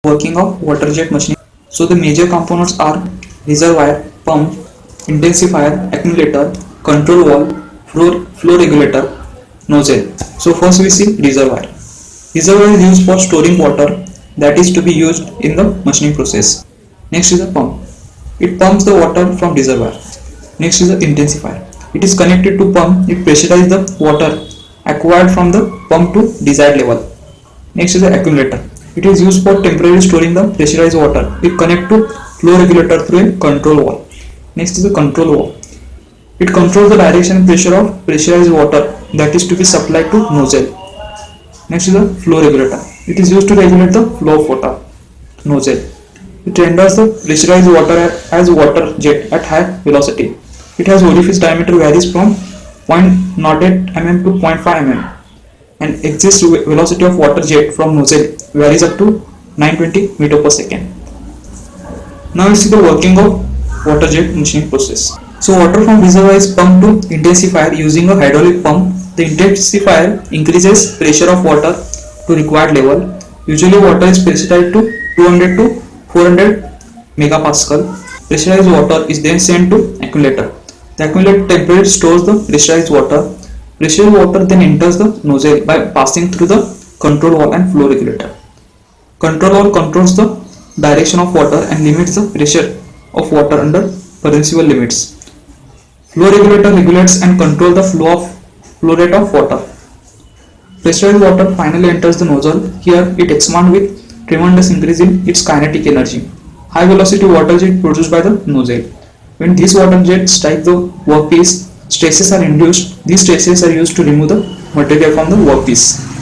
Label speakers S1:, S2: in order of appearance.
S1: Working of water jet machining. So the major components are reservoir, pump, intensifier, accumulator, control valve, flow regulator, nozzle. So first we see reservoir. Reservoir is used for storing water that is to be used in the machining process. Next is the pump. It pumps the water from reservoir. Next is the intensifier. It is connected to pump. It pressurizes the water acquired from the pump to desired level. Next is the accumulator. It is used for temporarily storing the pressurized water. It connects to flow regulator through a control valve. Next is the control valve. It controls the direction and pressure of pressurized water that is to be supplied to nozzle. Next is the flow regulator. It is used to regulate the flow of water. Nozzle. It renders the pressurized water as water jet at high velocity. It has orifice diameter varies from 0.08 mm to 0.5 mm. And exit velocity of water jet from nozzle varies up to 920 meter per second. Now we see the working of water jet machining process. So water from reservoir is pumped to intensifier using a hydraulic pump. The intensifier increases pressure of water to required level. Usually water is pressurized to 200 to 400 megapascal. Pressurized water is then sent to accumulator. The accumulator temporarily stores the pressurized water. Pressurized water then enters the nozzle by passing through the control valve and flow regulator. Control valve controls the direction of water and limits the pressure of water under permissible limits. Flow regulator regulates and controls the flow rate of water. Pressurized water finally enters the nozzle. Here it expands with tremendous increase in its kinetic energy. High velocity water jet produced by the nozzle. When these water jets strike the workpiece, stresses are induced. These stresses are used to remove the material from the workpiece.